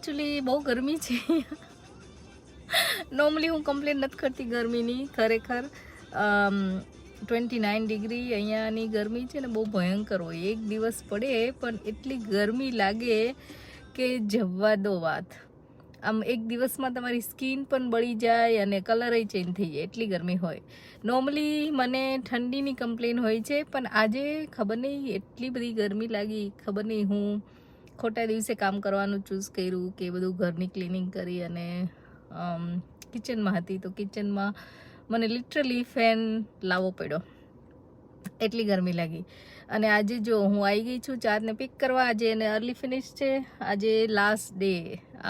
Actually બહુ ગરમી છે. નોર્મલી હું કમ્પ્લેન નથી કરતી ગરમીની, ખરેખર 29 ડિગ્રી અહીંયાની ગરમી છે ને બહુ ભયંકર હોય. એક દિવસ પડે પણ એટલી ગરમી લાગે કે જવા દો વાત. આમ એક દિવસમાં તમારી સ્કિન પણ બળી જાય અને કલર ચેન્જ થઈ જાય, એટલી ગરમી હોય. નોર્મલી મને ઠંડીની કમ્પ્લેન હોય છે, પણ આજે ખબર નહીં એટલી બધી ગરમી લાગી. ખબર નહીં હું ખોટા દિવસે કામ કરવાનું ચૂઝ કર્યું કે બધું ઘરની ક્લિનિંગ કરી અને કિચનમાં હતી તો કિચનમાં મને લિટરલી ફેન લાવવો પડ્યો, એટલી ગરમી લાગી. અને આજે જો હું આવી ગઈ છું ચારને પિક કરવા. આજે એને અર્લી ફિનિશ છે. આજે લાસ્ટ ડે,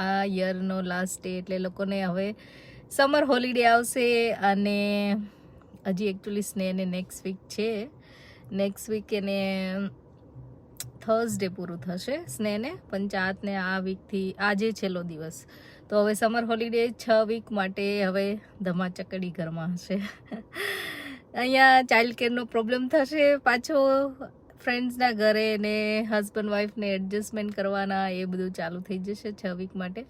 આ યરનો લાસ્ટ ડે, એટલે લોકોને હવે સમર હોલિડે આવશે. અને હજી એકચ્યુઅલી સ્નેહને નેક્સ્ટ વીક છે. નેક્સ્ટ વીક એને થર્સડે પૂરું થશે સ્નેહને, પણ ચાતને આ વીકથી આજે છેલ્લો દિવસ. તો હવે સમર હોલિડે 6 વીક માટે હવે ધમાચકડી ઘરમાં હશે. અહીંયા ચાઇલ્ડ કેરનો પ્રોબ્લેમ થશે પાછો. ફ્રેન્ડ્સના ઘરે ને હસબન્ડ વાઈફને એડજસ્ટમેન્ટ કરવાના, એ બધું ચાલુ થઈ જશે 6 વીક માટે.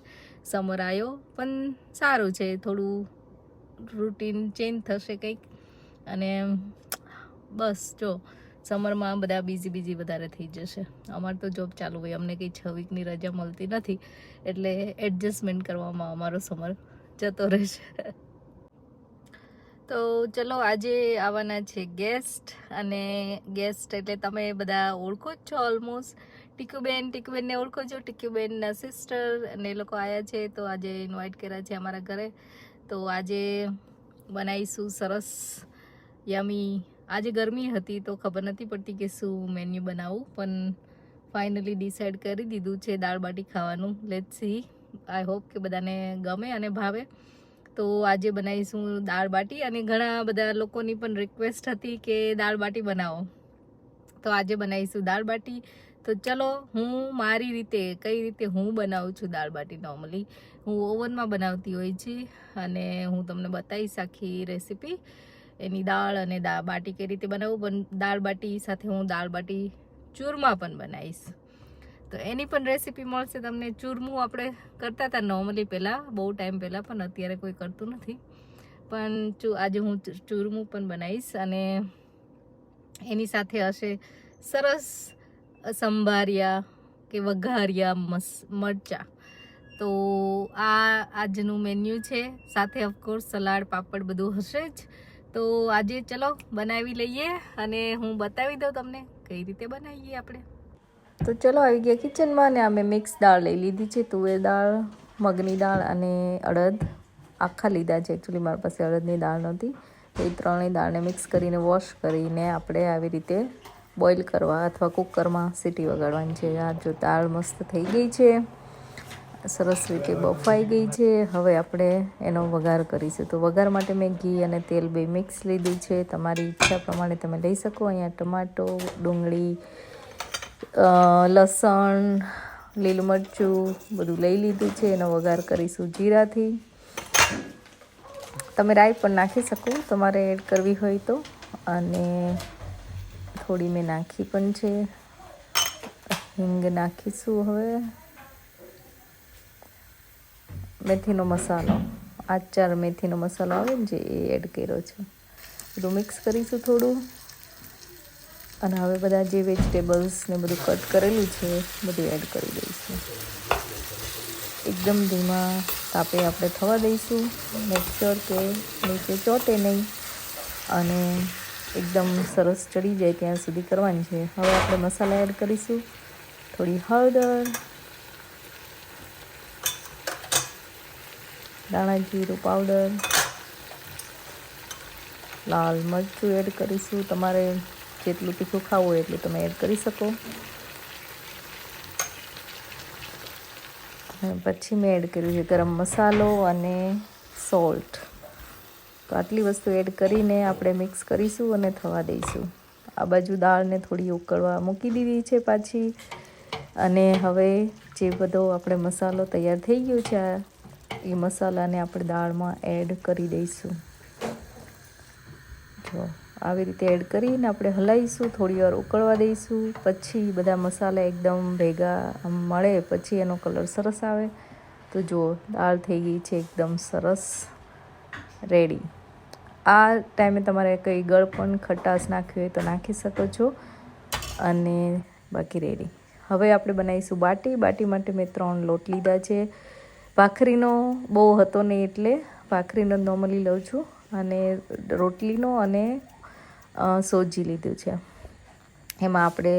સમર આવ્યો પણ સારું છે, થોડું રૂટીન ચેન્જ થશે કંઈક. અને બસ જો સમરમાં બધા બીજી વધારે થઈ જશે. અમારે તો જોબ ચાલુ હોય, અમને કંઈ 6 વીકની રજા મળતી નથી, એટલે એડજસ્ટમેન્ટ કરવામાં અમારો સમર જતો રહેશે. તો ચલો, આજે આવવાના છે ગેસ્ટ. અને ગેસ્ટ એટલે તમે બધા ઓળખો જ છો ઓલમોસ્ટ. ટીકુબેનને ઓળખો છો, ટીકુબેનના સિસ્ટર, અને એ લોકો આવ્યા છે તો આજે ઇન્વાઇટ કર્યા છે અમારા ઘરે. તો આજે બનાવીશું સરસ યમી. આજે ગરમી હતી તો ખબર નથી પડતી કે શું મેન્યુ બનાવું, પણ ફાઇનલી ડિસાઈડ કરી દીધું છે દાળ બાટી ખાવાનું. લેટ્સ સી, આઈ હોપ કે બધાને ગમે અને ભાવે. તો આજે બનાવીશું દાળ બાટી. અને ઘણા બધા લોકોની પણ રિક્વેસ્ટ હતી કે દાળ બાટી બનાવો, તો આજે બનાવીશું દાળ બાટી. તો ચલો, હું મારી રીતે કઈ રીતે હું બનાવું છું દાળ બાટી. નોર્મલી હું ઓવનમાં બનાવતી હોય છે અને હું તમને બતાવીશ આખી રેસીપી એની, દાળ અને બાટી કઈ રીતે બનાવું. પણ દાળ બાટી સાથે હું દાળ બાટી ચૂરમા પણ બનાવીશ, તો એની પણ રેસીપી મળશે તમને. ચૂરમું આપણે કરતા હતા નોર્મલી પહેલાં, બહુ ટાઈમ પહેલાં, પણ અત્યારે કોઈ કરતું નથી. પણ આજે હું ચૂરમું પણ બનાવીશ. અને એની સાથે હશે સરસ સંભારિયા કે વઘારિયા મરચાં. તો આ આજનું મેન્યુ છે. સાથે ઓફકોર્સ સલાડ, પાપડ બધું હશે જ. તો આજે ચલો બનાવી લઈએ અને હું બતાવી દઉં તમને કઈ રીતે બનાવીએ આપણે. તો ચલો, આવી ગયા કિચનમાં. અને અમે મિક્સ દાળ લઈ લીધી છે, તુવેર દાળ, મગની દાળ અને અડદ આખા લીધા છે. એકચ્યુઅલી મારી પાસે અડદની દાળ નહોતી, તો એ ત્રણેય દાળને મિક્સ કરીને વોશ કરીને આપણે આવી રીતે બોઇલ કરવા અથવા કુકરમાં સીટી વગાડવાની છે. આ જો દાળ મસ્ત થઈ ગઈ છે, સરસ રીતે બફાઈ ગઈ છે. હવે આપણે એનો વઘાર કરીશું. તો વઘાર માટે મેં ઘી અને તેલ બે મિક્સ લીધું છે. તમારી ઈચ્છા પ્રમાણે તમે લઈ શકો. અહીંયા ટમાટો, ડુંગળી, લસણ, લીલું મરચું બધું લઈ લીધું છે. એનો વઘાર કરીશું જીરાથી. તમે રાઈ પણ નાખી શકો તમારે એડ કરવી હોય તો. અને થોડી મેં નાખી પણ છે. હિંગ નાખીશું. હવે મેથીનો મસાલો, આચાર મેથીનો મસાલો આવે ને જે, એ એડ કર્યો છે. બધું મિક્સ કરીશું થોડું. અને હવે બધા જે વેજીટેબલ્સ ને બધું કટ કરેલું છે બધું એડ કરી દઈશું. એકદમ ધીમા તાપે આપણે થવા દઈશું. મેક શ્યોર કે નીચે ચોટે નહીં અને એકદમ સરસ ચડી જાય ત્યાં સુધી કરવાની છે. હવે આપણે મસાલા એડ કરીશું. થોડી હળદર, ધાણા જીરું પાવડર, લાલ મરચું એડ કરીશું. તમારે જેટલું તીખું ખાવું હોય એટલું તમે એડ કરી શકો. અને પછી મેં એડ કર્યું છે ગરમ મસાલો અને સોલ્ટ. તો આટલી વસ્તુ એડ કરીને આપણે મિક્સ કરીશું અને થવા દઈશું. આ બાજુ દાળને થોડી ઉકળવા મૂકી દીધી છે પાછી. અને હવે જે બધો આપણે મસાલો તૈયાર થઈ ગયો છે, એ મસાલાને આપણે દાળમાં એડ કરી દઈશું. જો આવી રીતે એડ કરીને આપણે હલાવીશું, થોડી વાર ઉકળવા દઈશું. પછી બધા મસાલા એકદમ ભેગા મળે પછી એનો કલર સરસ આવે. તો જુઓ દાળ થઈ ગઈ છે એકદમ સરસ રેડી. આ ટાઈમે તમારે કંઈ ગળપણ ખટાશ નાખવી હોય તો નાખી શકો છો, અને બાકી રેડી. હવે આપણે બનાવીશું બાટી. બાટી માટે મેં 3 લોટ લીધા છે. ભાખરીનો બહુ હતો નહીં એટલે ભાખરીનો નોર્મલી લઉં છું, અને રોટલીનો અને સોજી લીધું છે. એમાં આપણે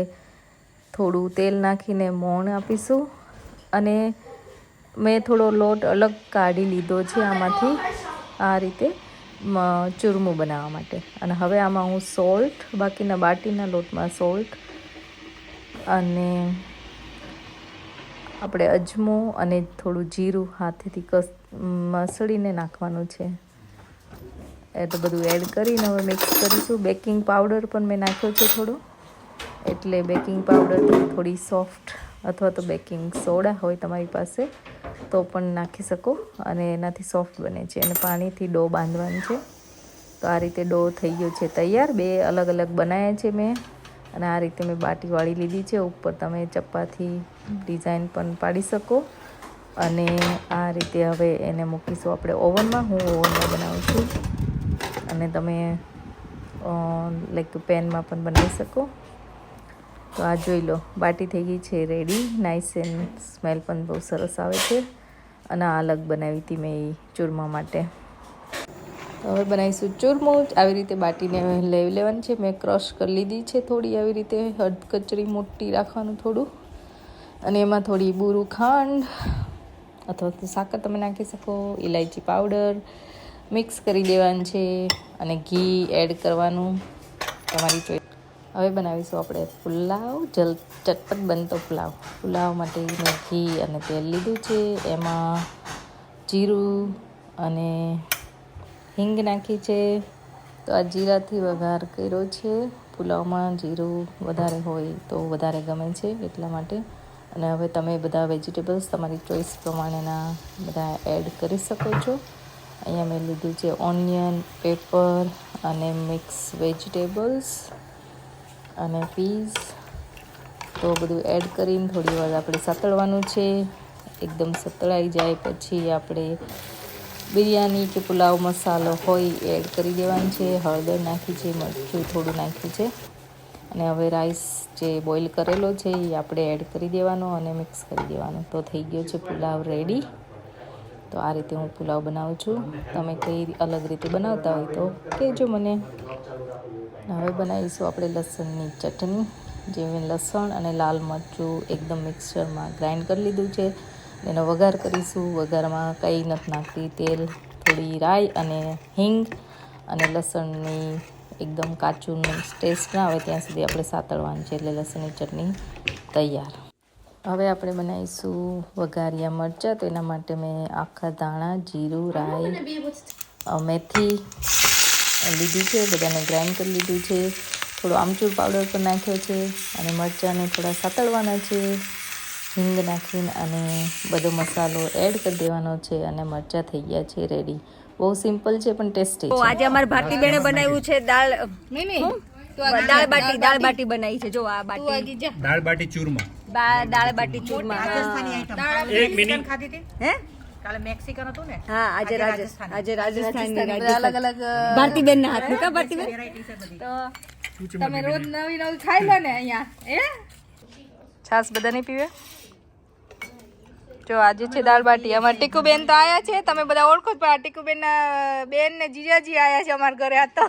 થોડું તેલ નાખીને મોણ આપીશું, અને મેં થોડો લોટ અલગ કાઢી લીધો છે આમાંથી, આ રીતે ચૂરમું બનાવવા માટે. અને હવે આમાં હું સોલ્ટ, બાકીના બાટીના લોટમાં સોલ્ટ અને આપણે અજમો અને થોડું જીરું હાથેથી મસળીને નાખવાનું છે. એ તો બધું એડ કરીને હવે મિક્સ કરીશું. બેકિંગ પાવડર પણ મેં નાખ્યો છે થોડો, એટલે બેકિંગ પાવડરથી થોડી સોફ્ટ, અથવા તો બેકિંગ સોડા હોય તમારી પાસે તો પણ નાખી શકો, અને એનાથી સોફ્ટ બને છે. અને પાણીથી ડો બાંધવાનું છે. તો આ રીતે ડો થઈ ગયો છે તૈયાર. 2 અલગ અલગ બનાવ્યા છે મેં, અને આ રીતે મેં બાટી વાળી લીધી છે. ઉપર તમે ચપ્પાથી ડિઝાઇન પણ પાડી શકો, અને આ રીતે હવે એને મૂકીશું આપણે ઓવનમાં. હું ઓવનમાં બનાવું છું, અને તમે લાઈક પેનમાં પણ બનાવી શકો. તો આ જોઈ લો, બાટી થઈ ગઈ છે રેડી. નાઇસ એન્ડ સ્મેલ પણ બહુ સરસ આવે છે. અને આ અલગ બનાવી હતી મેં એ ચૂરમા માટે. તો હવે બનાવીશું ચૂરમું. આવી રીતે બાટીને લઈ લેવાની છે. મેં ક્રશ કરી લીધી છે થોડી, આવી રીતે હળકચરી મોટી રાખવાનું થોડું, અને એમાં થોડી બુરું ખાંડ અથવા તો સાકર તમે નાખી શકો, ઇલાયચી પાવડર મિક્સ કરી દેવાનું છે, અને ઘી એડ કરવાનું તમારી ચોઈસ. હવે બનાવીશું આપણે પુલાવ, ચટપટ બનતો પુલાવ. પુલાવ માટે મેં ઘી અને તેલ લીધું છે. એમાં જીરું અને હિંગ નાખી છે. તો આ જીરાથી વઘાર કર્યો છે. પુલાવમાં જીરું વધારે હોય તો વધારે ગમે છે એટલા માટે. અને હવે તમે બધા વેજીટેબલ્સ તમારી ચોઈસ પ્રમાણેના બધા એડ કરી શકો છો. અહીંયા મેં લીધું છે ઓનિયન, પેપર અને મિક્સ વેજીટેબલ્સ અને પીસ. તો બધું એડ કરીને થોડી વાર આપણે સાતળવાનું છે. એકદમ સતળાઈ જાય પછી આપણે બિરયાની કે પુલાવ મસાલો હોય એડ કરી દેવાનું છે. હળદર નાખી છે, મરચું થોડું નાખ્યું છે, અને હવે રાઈસ જે બોઇલ કરેલો છે એ આપણે એડ કરી દેવાનો અને મિક્સ કરી દેવાનો. તો થઈ ગયો છે પુલાવ રેડી. તો આ રીતે હું પુલાવ બનાવું છું. તમે કઈ અલગ રીતે બનાવતા હોય તો કહેજો મને. હવે બનાવીશું આપણે લસણની ચટણી. જે મેં લસણ અને લાલ મરચું એકદમ મિક્સરમાં ગ્રાઇન્ડ કરી લીધું છે. એનો વઘાર કરીશું. વઘારમાં કંઈ નથી નાખતી, તેલ, થોડી રાઈ અને હિંગ, અને લસણની એકદમ કાચું ટેસ્ટ ના આવે ત્યાં સુધી આપણે સાતળવાનું છે, એટલે લસણની ચટણી તૈયાર. હવે આપણે બનાવીશું વઘારિયા મરચાં. તો એના માટે મેં આખા ધાણા, જીરું, રાઈ, મેથી લીધી છે. બધાને ગ્રાઇન્ડ કરી લીધું છે. થોડો આમચૂર પાવડર પણ નાખ્યો છે, અને મરચાંને થોડા સાતળવાના છે હિંગ નાખીને, અને બધો મસાલો એડ કરી દેવાનો છે, અને મરચાં થઈ ગયા છે રેડી. બહુ સિમ્પલ છે પણ ટેસ્ટી છે. આજે અમારી ભારતી બેને બનાવ્યું છે દાળ બાટી બનાવી છે. જો આ બાટી દાળ બાટી ચૂરમા. દાળ બાટી ચૂરમા. એક મિનિટ ખાધી હતી હે? કાલે મેક્સિકન હતું ને? હા, આજે રાજસ્થાની અલગ અલગ ભારતી બેન ના હાથ કા ભારતી બેન. તો તમે રોજ નવી નવી ખાઈ લો ને અહીંયા. છાસ બધા નહીં પીવે? જો આજે છે દાળ બાટી. અમારા ટીકુબેન તો આયા છે, તમે બધા ઓળખો જ, પણ આ ટીકુબેન ના બેન ને જીજાજી આયા છે અમારા ઘરે. આ તો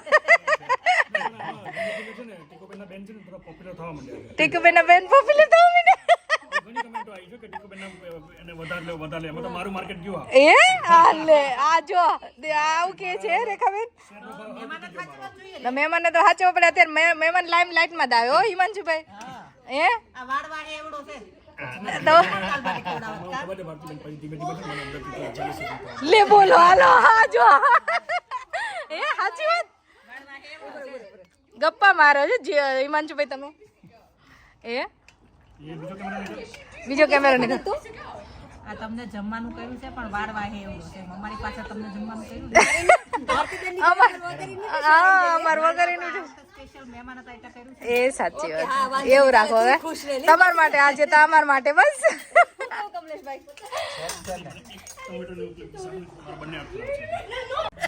ટીકુબેન ના બેન પોપ્યુલર થવા માંડ્યા. મહેમાન તો સાચવો પડે. અત્યારે મહેમાન લાઈમ લાઈટ માં દાવે. હો હિમાંશુભાઈ, લે બોલો હાલો. હા જો એ સાચી વાત. ગપ્પા મારો છો હિમાંશુભાઈ તમે. બીજો કેમેરો નહીં થતો. આ તમને જમવાનું કર્યું છે પણ વાળ વાહે એવું છે. અમારી પાસે તમને જમવાનું કર્યું અમાર વગરેનું સ્પેશિયલ મહેમાન હતા એટલે કર્યું છે. એ સાચી વાત. એવું રાખો હવે તમારા માટે. આજે તો અમારા માટે બસ.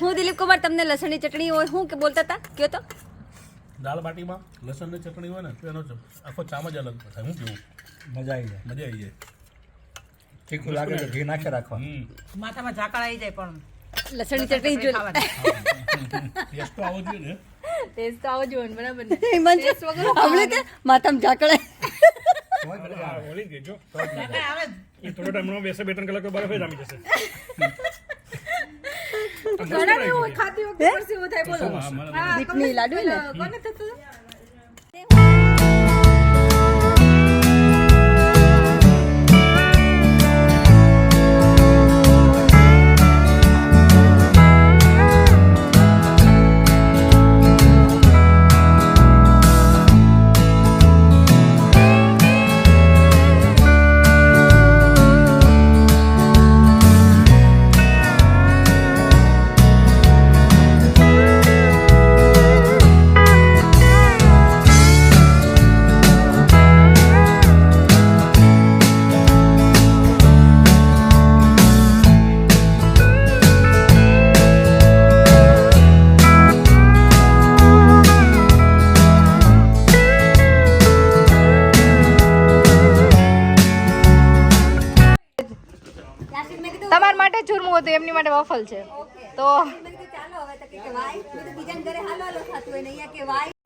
હું દિલીપ કુમાર તમને લસણની ચટણી હોય હું કે બોલતા હતા કયો તો દાળ બાટીમાં લસણની ચટણી હોય ને તો એનો આખો ચામ જ અલગ થાય. હું કેવું મજા આવી જાય. મજા આવી જાય. તીખું લાગે તો ઘી નાખે રાખવા. માથામાં ઝાકળ આવી જાય પણ લસણની ચટણી જો ટેસ્ટ તો આવો જોઈએ ને. ટેસ્ટ તો આવો જોઈએ ને, બરાબર ને? હમણે તે માથામાં ઝાકળાય ઓલી જ ગઈ જો. આવે એ થોડો ટાઈમ બેસે 2-3 કલાક બરફ જ જામી જશે. ઘણાને એવું ખાતી વખતે પરસેવો થાય, બોલો. હા, બીટની લાડુ ને કોને થતું? તમારા માટે ચૂરમું હતું, એમની માટે વફલ છે. તો આ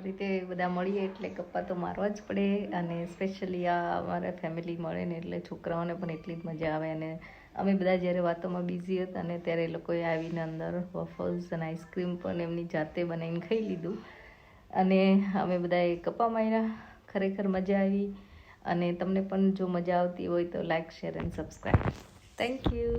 રીતે બધા મળીએ એટલે ગપ્પા તો મારવા જ પડે. અને સ્પેશિયલી આ અમારા ફેમિલી મળે ને એટલે છોકરાઓને પણ એટલી જ મજા આવે. અને અમે બધા જ્યારે વાતોમાં બિઝી હતા ને ત્યારે એ લોકોએ આવીને અંદર વફલ્સ અને આઈસ્ક્રીમ પણ એમની જાતે બનાવીને ખાઈ લીધું. અને અમે બધાએ ગપ્પા માર્યા. ખરેખર મજા આવી. અને તમને પણ જો મજા આવતી હોય તો like, share and subscribe. Thank you.